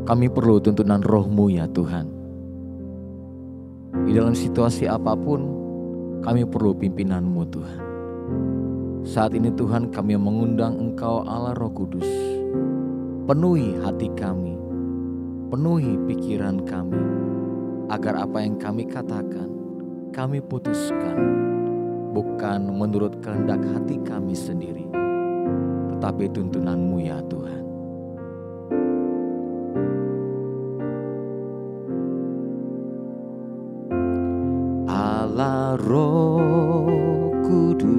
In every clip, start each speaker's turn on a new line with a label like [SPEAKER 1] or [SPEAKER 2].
[SPEAKER 1] Kami perlu tuntunan Roh-Mu ya Tuhan. Di dalam situasi apapun, kami perlu pimpinan-Mu Tuhan. Saat ini Tuhan, kami mengundang Engkau Allah Roh Kudus. Penuhi hati kami, penuhi pikiran kami, agar apa yang kami katakan, kami putuskan, bukan menurut kehendak hati kami sendiri, tetapi tuntunan-Mu ya Tuhan. Allah Roh Kudus,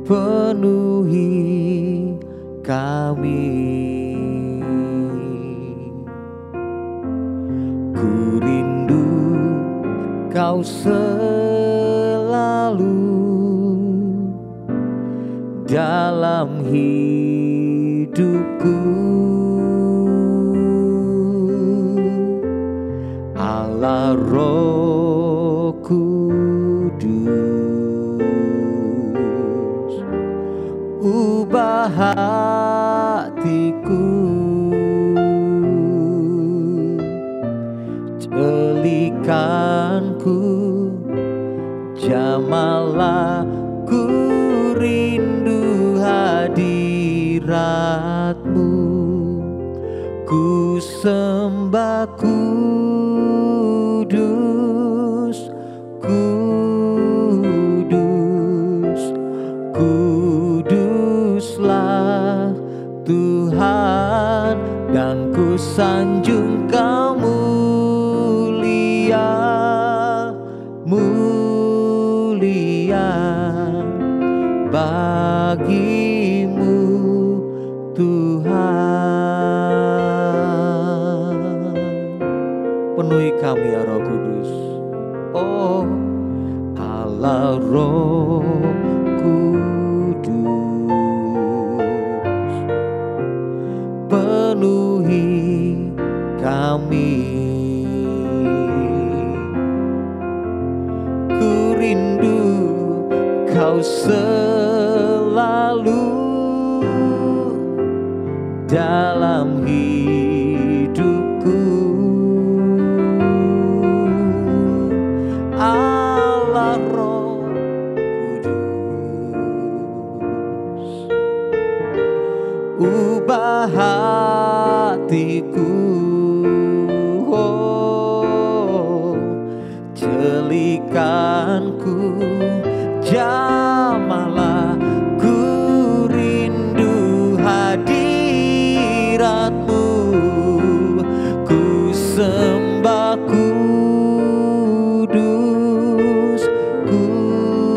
[SPEAKER 1] penuhi kami. Ku rindu Kau selalu dalam hidupku. Allah Roh Kudus, ubah hatiku, celikanku, jamahlah ku rindu hadirat-Mu, ku sembah kudus, kudus, kuduslah Tuhan, dan ku sanjung Kau mulia, mulia bagi-Mu Tuhan. Penuhi kami ya Roh Kudus. Oh Allah Roh Kudus, penuhi kami. Ku rindu Kau selalu dalam hidupku. Allah Roh Kudus, ubah hatiku, oh, celikanku, jamahlah ku rindu hadirat-Mu, ku sembah kudus, kudus,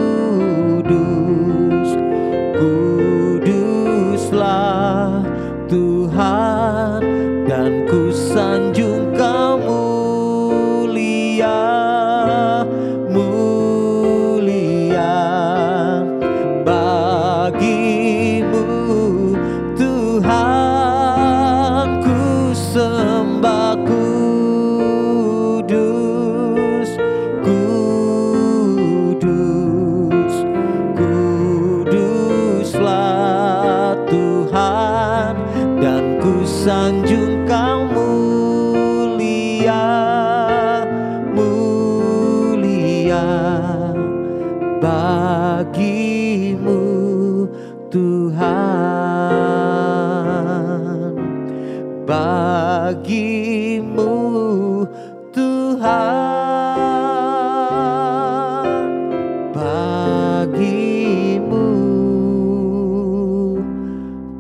[SPEAKER 1] kuduslah Tuhan, dan ku sanjung Kau mulia, mulia bagi-Mu Tuhan, ku sembah kudus, kudus, kuduslah Tuhan, dan ku sanjung Kau mulia, mulia bagi-Mu Tuhan, bagi-Mu Tuhan, bagi-Mu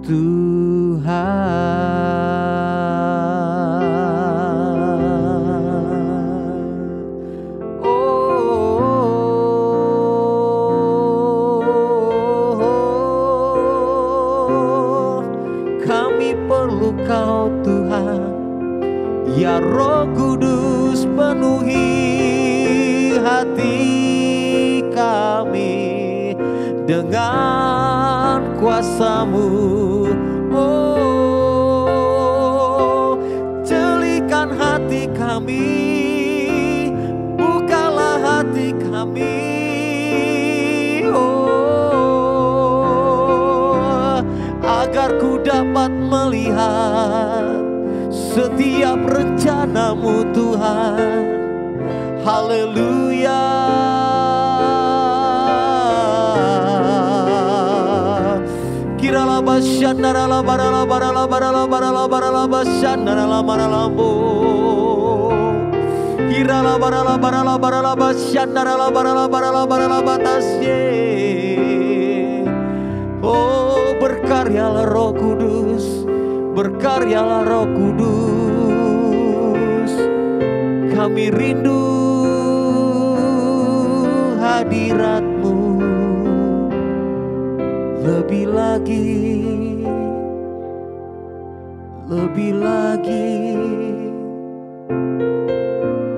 [SPEAKER 1] Tuhan. Kau Tuhan, ya Roh Kudus, penuhi hati kami dengan kuasa-Mu. Oh, celikan hati kami, bukalah hati kami, oh, agar setiap rencana-Mu Tuhan. Haleluya. Kirala basyandara la barala barala barala barala barala basyandara la barala bo. Kirala barala barala barala basyandara la barala barala barala batasye. Oh, berkaryalah Roh Kudus, berkaryalah Roh Kudus. Kami rindu hadirat-Mu lebih lagi, lebih lagi,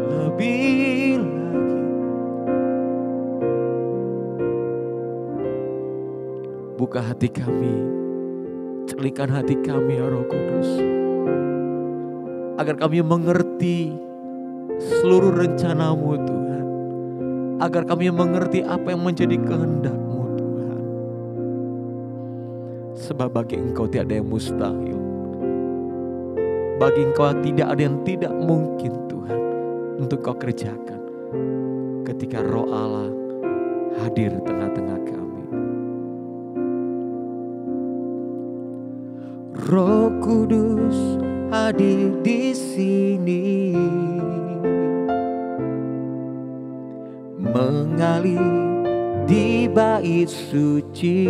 [SPEAKER 1] lebih lagi. Buka hati kami, celikan hati kami ya Roh Kudus, agar kami mengerti seluruh rencana-Mu Tuhan, agar kami mengerti apa yang menjadi kehendak-Mu Tuhan. Sebab bagi Engkau tidak ada yang mustahil, bagi Engkau tidak ada yang tidak mungkin Tuhan untuk Kau kerjakan ketika Roh Allah hadir di tengah-tengah kami. Roh Kudus hadir di sini, mengalir di bait suci.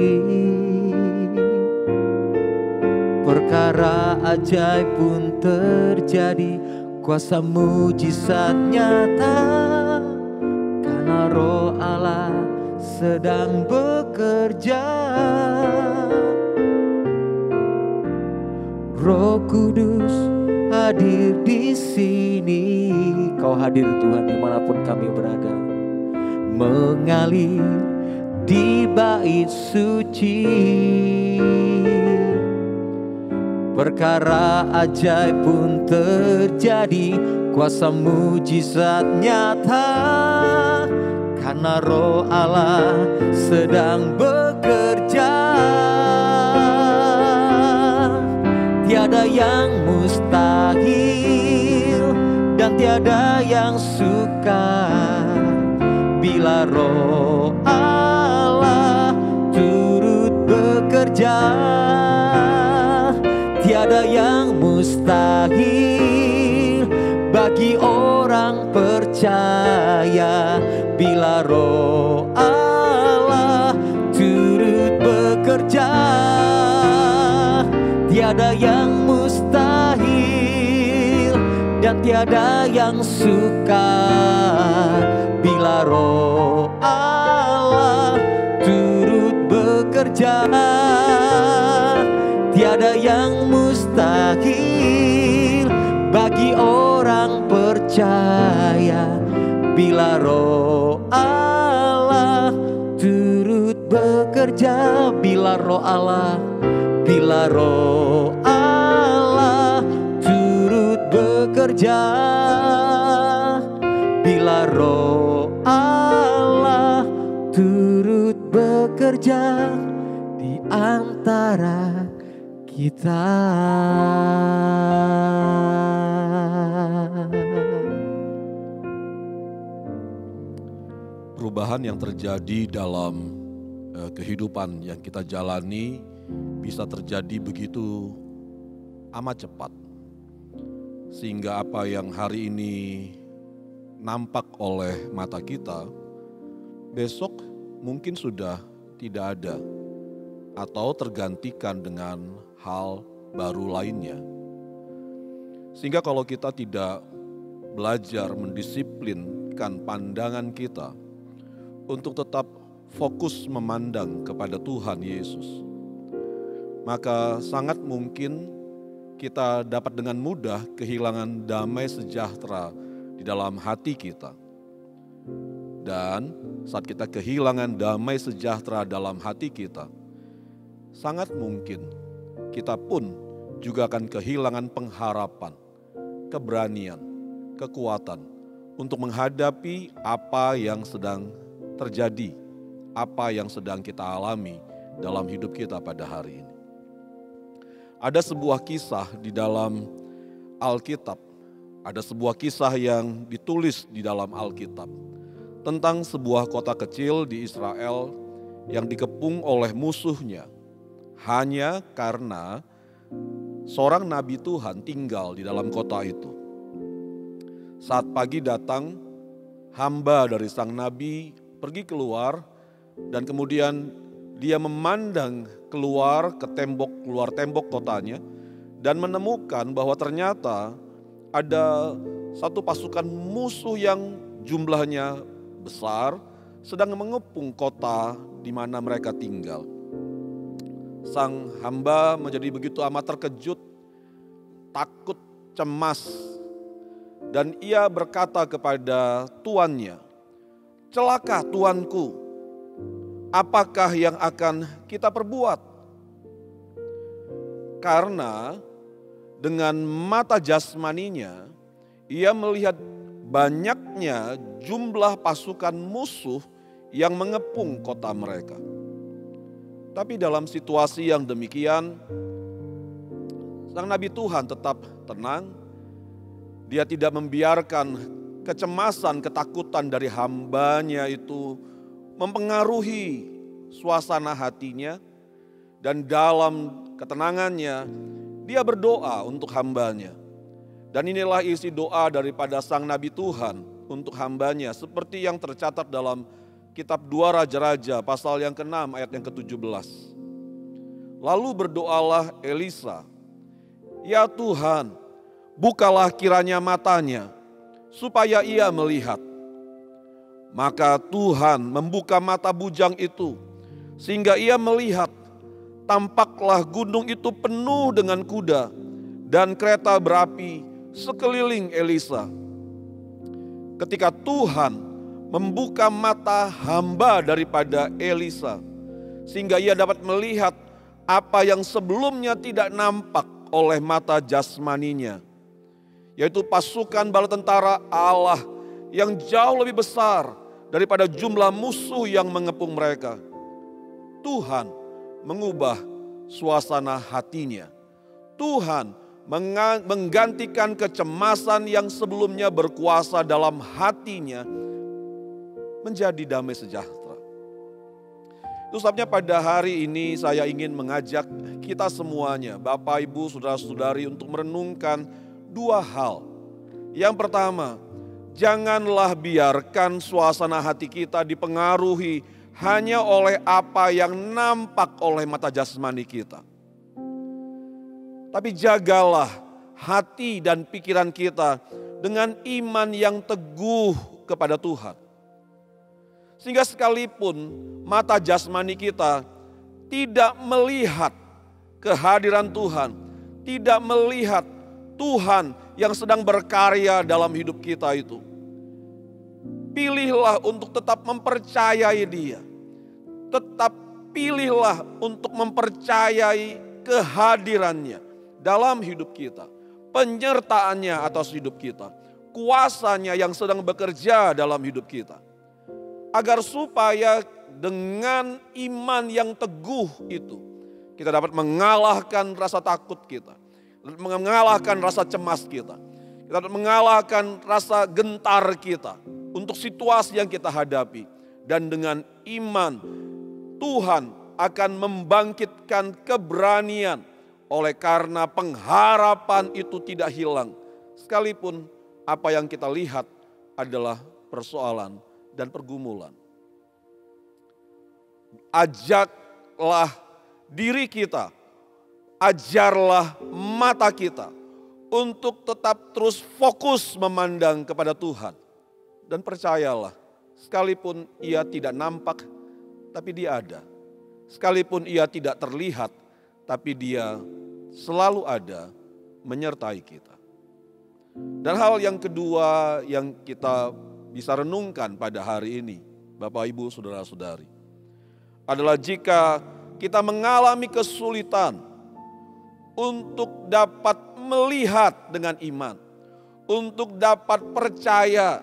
[SPEAKER 1] Perkara ajaib pun terjadi, kuasa mujizat nyata, karena Roh Allah sedang bekerja. Roh Kudus hadir di sini. Kau hadir Tuhan dimanapun kami berada, mengalir di bait suci. Perkara ajaib pun terjadi, kuasa mujizat nyata, karena Roh Allah sedang bekerja. Tiada yang mustahil dan tiada yang sukar bila Roh Allah turut bekerja. Tiada yang mustahil bagi orang percaya bila Roh Allah turut bekerja. Tiada yang mustahil dan tiada yang sukar bila Roh Allah turut bekerja. Tiada yang mustahil bagi orang percaya bila Roh Allah turut bekerja. Bila Roh Allah, bila Roh Allah turut bekerja. Bila Roh Allah turut bekerja di antara kita.
[SPEAKER 2] Perubahan yang terjadi dalam kehidupan yang kita jalani bisa terjadi begitu amat cepat, sehingga apa yang hari ini nampak oleh mata kita, besok mungkin sudah tidak ada atau tergantikan dengan hal baru lainnya. Sehingga kalau kita tidak belajar mendisiplinkan pandangan kita untuk tetap fokus memandang kepada Tuhan Yesus, maka sangat mungkin kita dapat dengan mudah kehilangan damai sejahtera di dalam hati kita. Dan saat kita kehilangan damai sejahtera dalam hati kita, sangat mungkin kita pun juga akan kehilangan pengharapan, keberanian, kekuatan untuk menghadapi apa yang sedang terjadi, apa yang sedang kita alami dalam hidup kita pada hari ini. Ada sebuah kisah di dalam Alkitab, ada sebuah kisah yang ditulis di dalam Alkitab tentang sebuah kota kecil di Israel yang dikepung oleh musuhnya hanya karena seorang nabi Tuhan tinggal di dalam kota itu. Saat pagi datang, hamba dari sang nabi pergi keluar dan kemudian dia memandang keluar tembok kotanya dan menemukan bahwa ternyata ada satu pasukan musuh yang jumlahnya besar sedang mengepung kota di mana mereka tinggal. Sang hamba menjadi begitu amat terkejut, takut, cemas, dan ia berkata kepada tuannya, "Celaka tuanku, apakah yang akan kita perbuat?" Karena dengan mata jasmaninya, ia melihat banyaknya jumlah pasukan musuh yang mengepung kota mereka. Tapi dalam situasi yang demikian, sang nabi Tuhan tetap tenang. Dia tidak membiarkan kecemasan, ketakutan dari hambanya itu mempengaruhi suasana hatinya. Dan dalam ketenangannya, dia berdoa untuk hambanya. Dan inilah isi doa daripada sang nabi Tuhan untuk hambanya, seperti yang tercatat dalam kitab 2 Raja-Raja pasal yang ke-6 ayat yang ke-17. Lalu berdoalah Elisa, "Ya Tuhan, bukalah kiranya matanya, supaya ia melihat." Maka Tuhan membuka mata bujang itu, sehingga ia melihat. Tampaklah gunung itu penuh dengan kuda dan kereta berapi sekeliling Elisa. Ketika Tuhan membuka mata hamba daripada Elisa, sehingga ia dapat melihat apa yang sebelumnya tidak nampak oleh mata jasmaninya, yaitu pasukan bala tentara Allah yang jauh lebih besar daripada jumlah musuh yang mengepung mereka. Tuhan mengubah suasana hatinya. Tuhan menggantikan kecemasan yang sebelumnya berkuasa dalam hatinya menjadi damai sejahtera. Itu sebabnya pada hari ini saya ingin mengajak kita semuanya, Bapak, Ibu, Saudara-saudari, untuk merenungkan dua hal. Yang pertama, janganlah biarkan suasana hati kita dipengaruhi hanya oleh apa yang nampak oleh mata jasmani kita. Tapi jagalah hati dan pikiran kita dengan iman yang teguh kepada Tuhan. Sehingga sekalipun mata jasmani kita tidak melihat kehadiran Tuhan, tidak melihat Tuhan yang sedang berkarya dalam hidup kita itu, pilihlah untuk tetap mempercayai Dia. Tetap pilihlah untuk mempercayai kehadirannya dalam hidup kita. Penyertaannya atas hidup kita. Kuasanya yang sedang bekerja dalam hidup kita. Agar supaya dengan iman yang teguh itu, kita dapat mengalahkan rasa takut kita. Mengalahkan rasa cemas kita. Kita dapat mengalahkan rasa gentar kita untuk situasi yang kita hadapi. Dan dengan iman, Tuhan akan membangkitkan keberanian oleh karena pengharapan itu tidak hilang. Sekalipun apa yang kita lihat adalah persoalan dan pergumulan. Ajaklah diri kita, ajarlah mata kita untuk tetap terus fokus memandang kepada Tuhan. Dan percayalah, sekalipun ia tidak nampak, tapi dia ada. Sekalipun ia tidak terlihat, tapi dia selalu ada menyertai kita. Dan hal yang kedua yang kita bisa renungkan pada hari ini, Bapak, Ibu, Saudara-saudari, adalah jika kita mengalami kesulitan untuk dapat melihat dengan iman, untuk dapat percaya,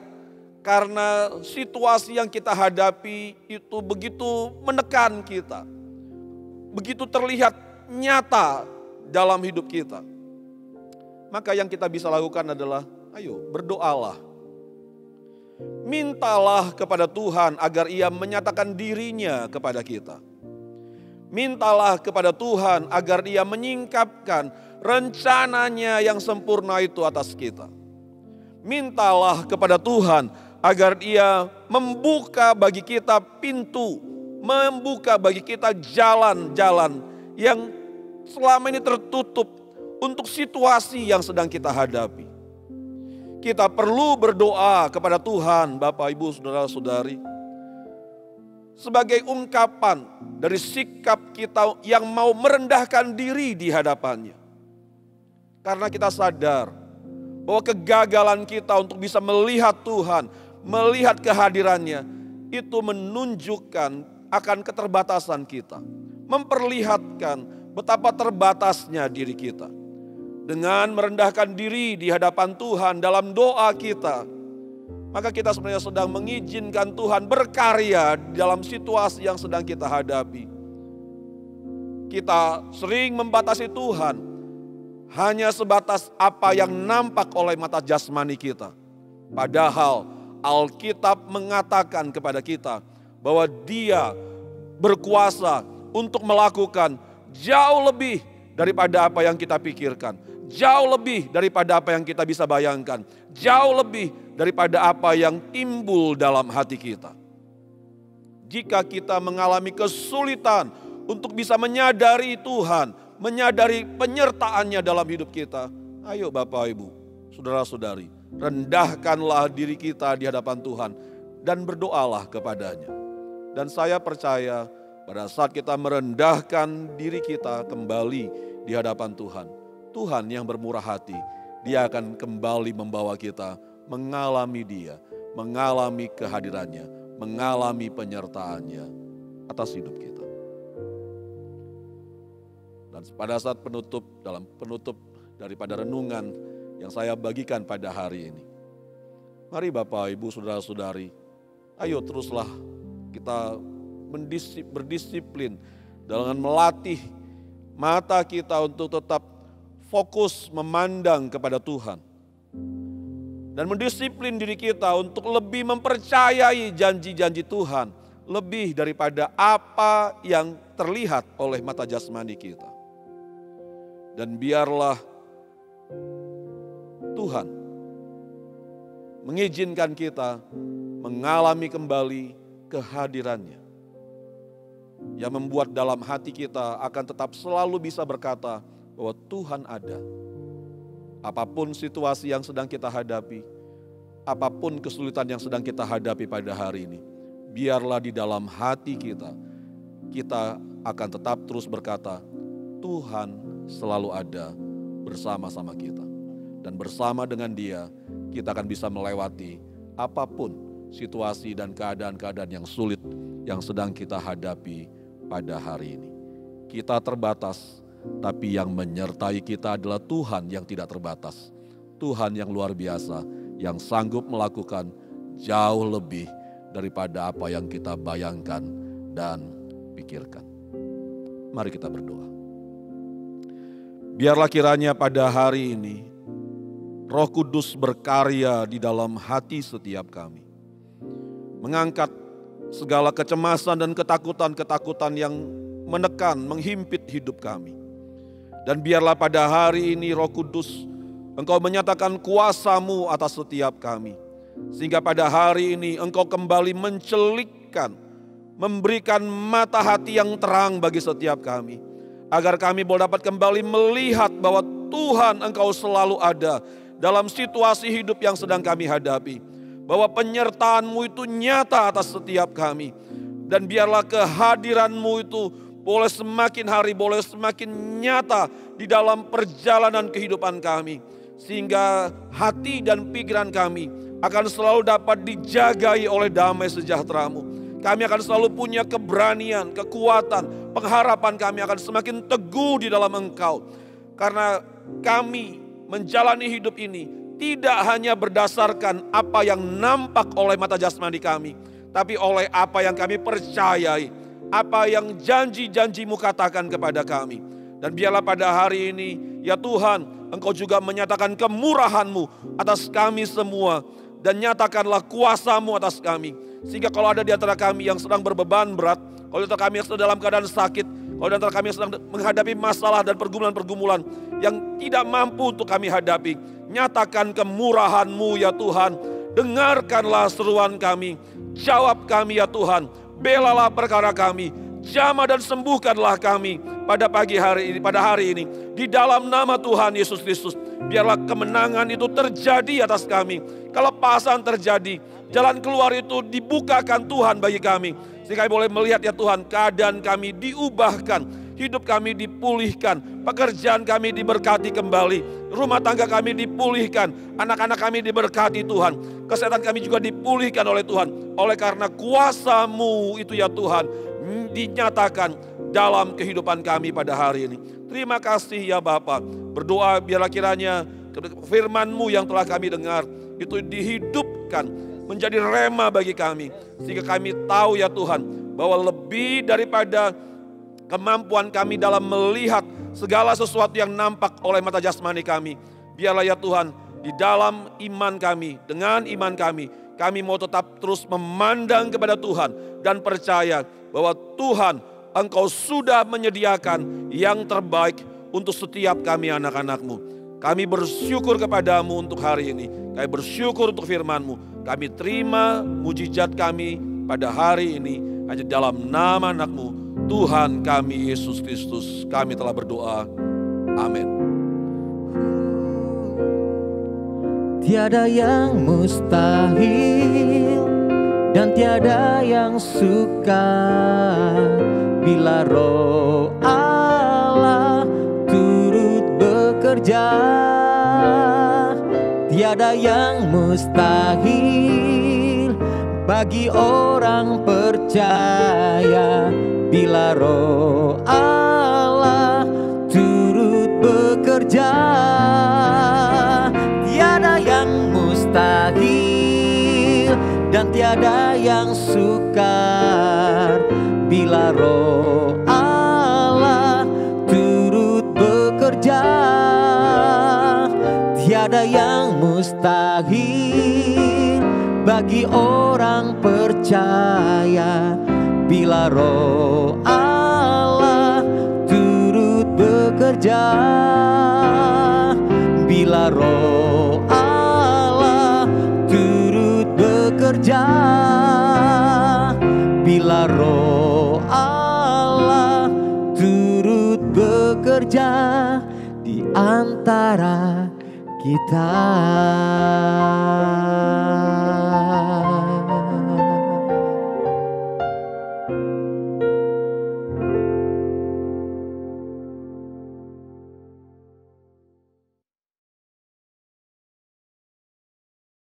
[SPEAKER 2] karena situasi yang kita hadapi itu begitu menekan kita, begitu terlihat nyata dalam hidup kita. maka yang kita bisa lakukan adalah, ayo berdoalah. Mintalah kepada Tuhan agar Ia menyatakan dirinya kepada kita. Mintalah kepada Tuhan agar Ia menyingkapkan rencananya yang sempurna itu atas kita. Mintalah kepada Tuhan agar Ia membuka bagi kita pintu, membuka bagi kita jalan-jalan yang selama ini tertutup untuk situasi yang sedang kita hadapi. Kita perlu berdoa kepada Tuhan, Bapak, Ibu, Saudara-saudari, sebagai ungkapan dari sikap kita yang mau merendahkan diri di hadapannya. Karena kita sadar bahwa kegagalan kita untuk bisa melihat Tuhan, melihat kehadirannya, itu menunjukkan akan keterbatasan kita. Memperlihatkan betapa terbatasnya diri kita. Dengan merendahkan diri di hadapan Tuhan dalam doa kita, maka kita sebenarnya sedang mengizinkan Tuhan berkarya dalam situasi yang sedang kita hadapi. Kita sering membatasi Tuhan hanya sebatas apa yang nampak oleh mata jasmani kita. Padahal Alkitab mengatakan kepada kita bahwa Dia berkuasa untuk melakukan jauh lebih daripada apa yang kita pikirkan. Jauh lebih daripada apa yang kita bisa bayangkan. Jauh lebih daripada apa yang timbul dalam hati kita. Jika kita mengalami kesulitan untuk bisa menyadari Tuhan, menyadari penyertaannya dalam hidup kita, ayo Bapak, Ibu, Saudara-saudari, rendahkanlah diri kita di hadapan Tuhan dan berdoalah kepadanya. Dan saya percaya pada saat kita merendahkan diri kita kembali di hadapan Tuhan, Tuhan yang bermurah hati, Dia akan kembali membawa kita mengalami Dia, mengalami kehadirannya, mengalami penyertaannya atas hidup kita. Dan pada saat dalam penutup daripada renungan yang saya bagikan pada hari ini, mari Bapak, Ibu, Saudara-saudari, ayo teruslah kita berdisiplin dengan melatih mata kita untuk tetap fokus memandang kepada Tuhan. Dan mendisiplin diri kita untuk lebih mempercayai janji-janji Tuhan. Lebih daripada apa yang terlihat oleh mata jasmani kita. Dan biarlah Tuhan mengizinkan kita mengalami kembali kehadirannya. Yang membuat dalam hati kita akan tetap selalu bisa berkata bahwa Tuhan ada. Apapun situasi yang sedang kita hadapi, apapun kesulitan yang sedang kita hadapi pada hari ini, biarlah di dalam hati kita, kita akan tetap terus berkata, Tuhan selalu ada bersama-sama kita. Dan bersama dengan Dia, kita akan bisa melewati apapun situasi dan keadaan-keadaan yang sulit yang sedang kita hadapi pada hari ini. Kita terbatas, tapi yang menyertai kita adalah Tuhan yang tidak terbatas. Tuhan yang luar biasa, yang sanggup melakukan jauh lebih daripada apa yang kita bayangkan dan pikirkan. Mari kita berdoa. Biarlah kiranya pada hari ini Roh Kudus berkarya di dalam hati setiap kami. Mengangkat segala kecemasan dan ketakutan-ketakutan yang menekan, menghimpit hidup kami. Dan biarlah pada hari ini Roh Kudus, Engkau menyatakan kuasa-Mu atas setiap kami. Sehingga pada hari ini Engkau kembali mencelikkan, memberikan mata hati yang terang bagi setiap kami. Agar kami boleh dapat kembali melihat bahwa Tuhan Engkau selalu ada dalam situasi hidup yang sedang kami hadapi. Bahwa penyertaan-Mu itu nyata atas setiap kami. Dan biarlah kehadiran-Mu itu boleh semakin hari, boleh semakin nyata di dalam perjalanan kehidupan kami. Sehingga hati dan pikiran kami akan selalu dapat dijagai oleh damai sejahtera-Mu. Kami akan selalu punya keberanian, kekuatan, pengharapan kami akan semakin teguh di dalam Engkau. Karena kami menjalani hidup ini tidak hanya berdasarkan apa yang nampak oleh mata jasmani kami, tapi oleh apa yang kami percayai, apa yang janji-janji-Mu katakan kepada kami. Dan biarlah pada hari ini Ya Tuhan, Engkau juga menyatakan kemurahan-Mu atas kami semua. Dan nyatakanlah kuasa-Mu atas kami. Sehingga kalau ada di antara kami yang sedang berbeban berat, kalau di antara kami yang sedang dalam keadaan sakit, kalau di antara kami yang sedang menghadapi masalah dan pergumulan-pergumulan yang tidak mampu untuk kami hadapi, nyatakan kemurahan-Mu ya Tuhan. Dengarkanlah seruan kami, jawab kami ya Tuhan, belalah perkara kami, jamah dan sembuhkanlah kami pada pagi hari ini, pada hari ini. Di dalam nama Tuhan Yesus Kristus, biarlah kemenangan itu terjadi atas kami. Kelepasan terjadi, jalan keluar itu dibukakan Tuhan bagi kami. Sehingga kami boleh melihat ya Tuhan, keadaan kami diubahkan, hidup kami dipulihkan, pekerjaan kami diberkati kembali, rumah tangga kami dipulihkan, anak-anak kami diberkati Tuhan, kesehatan kami juga dipulihkan oleh Tuhan. Oleh karena kuasa-Mu itu ya Tuhan, dinyatakan dalam kehidupan kami pada hari ini. Terima kasih ya Bapa. Berdoa biarlah kiranya firman-Mu yang telah kami dengar itu dihidupkan menjadi rema bagi kami. Sehingga kami tahu ya Tuhan, bahwa lebih daripada kemampuan kami dalam melihat segala sesuatu yang nampak oleh mata jasmani kami, biarlah ya Tuhan, di dalam iman kami, dengan iman kami mau tetap terus memandang kepada Tuhan dan percaya bahwa Tuhan, Engkau sudah menyediakan yang terbaik untuk setiap kami anak-anak-Mu. Kami bersyukur kepadamu untuk hari ini. Kami bersyukur untuk firman-Mu. Kami terima mujizat kami pada hari ini. Hanya dalam nama anak-Mu, Tuhan kami Yesus Kristus, kami telah berdoa. Amin.
[SPEAKER 1] Tiada yang mustahil dan tiada yang sukar bila Roh Allah turut bekerja. Tiada yang mustahil bagi orang percaya bila Roh Allah turut bekerja. Tiada yang mustahil dan tiada yang sukar bila Roh Allah turut bekerja. Tiada yang mustahil bagi orang percaya bila Roh Allah turut bekerja. Bila Roh Allah turut bekerja, bila Roh Allah turut bekerja di antara kita.